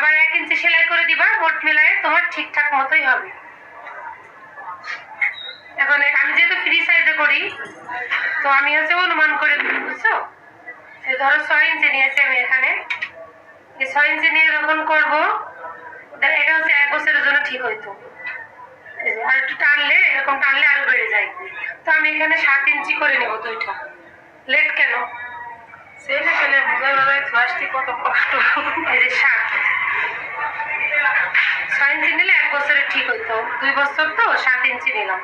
আবার 1 ইঞ্চি সেলাই করে দিবা, মোট মিলায়ে তোমার ঠিকঠাক মতোই হবে। এখন আমি যেহেতু ফ্রি সাইজে করি, তো আমি অনুমান করে বুঝছো, ধরো 6 ইঞ্চি নিয়েছি আমি এখানে। এই 6 ইঞ্চি নিয়ে যখন করবো, এটা 1 বছরের জন্য ঠিক হইতো। আর একটু টানলে, এরকম টানলে আরো বেড়ে যায়। তো আমি এখানে 7 ইঞ্চি করে নেব দুইটা। লেট কেন? সেটা পেলে বুঝা যাবে কত কষ্ট। এই যে 6 ইঞ্চি নিলে 1 বছরে ঠিক হইতো, 2 বছর তো 7 ইঞ্চি নিলাম।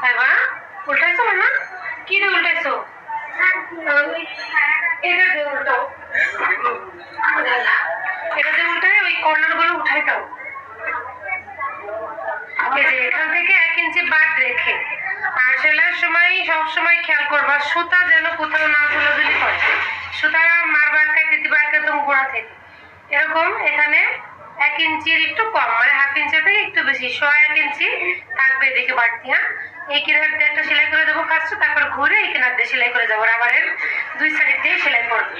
হ্যাঁ মা, উল্টাইছো মামা? কি রে উল্টাইছো? এটা দিয়ে উল্টাও, এটা দিয়ে উল্টাই ওই কর্নার গুলো উঠাই দাও। এই যে এখান থেকে 1 ইঞ্চি বাদ রেখে, আর সেলাইয়ের সময় সবসময় খেয়াল করবা সুতা যেন কোথাও না ঝুলাঝুলি করে। সুতা মারবা, কেটে দিবা একদম গোড়া থেকে। এরকম এখানে 1 ইঞ্চির একটু কম, মানে হাফ ইঞ্চি থেকে একটু বেশি, 1 ইঞ্চি থাকবে এদিকে বাড়তি। হ্যাঁ, এই কিনার দিয়ে একটা সেলাই করে দেবো ফার্স্ট, তারপর ঘুরে এই কিনার দিয়ে সেলাই করে যাবো, রাবারের 2 সাইড দিয়ে সেলাই করবো।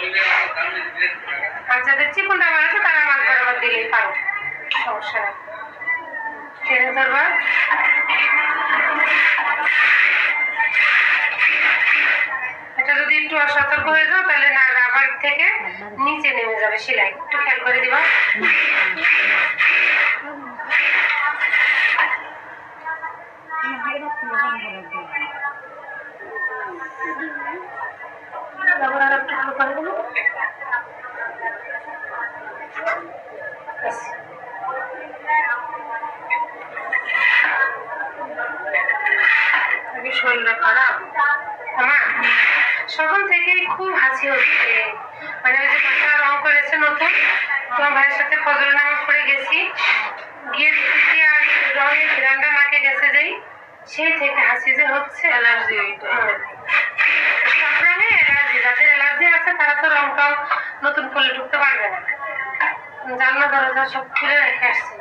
আর যাদের চিকন রাবার আছে তারা মাছ বরাবর দিলেই পারো, সমস্যা নেই। টেনে ধরবা, এটা যদি একটু অসতর্ক হয়ে যাও তাহলে না রাবার থেকে নিচে নেমে যাবে সেলাই, একটু খেয়াল করে দিবা। শরীরটা খারাপ আমার, সকাল থেকেই খুব হাসি হচ্ছে। মানে ওই যে বাসা রং করেছে নতুন, তোমার ভাইয়ের সাথে ফজরের নামাজ পড়ে গেছি, গিয়ে দেখেছি আর রঙের ঘিরানটা নাকে গেছে যেই, সেই থেকে হাসি যে হচ্ছে। অ্যালার্জি, সব রঙে অ্যালার্জি, যাদের অ্যালার্জি আছে তারা তো রং টং নতুন করলে ঢুকতে পারবে না। জানলা দরজা সব খুলে রেখে আসছিল।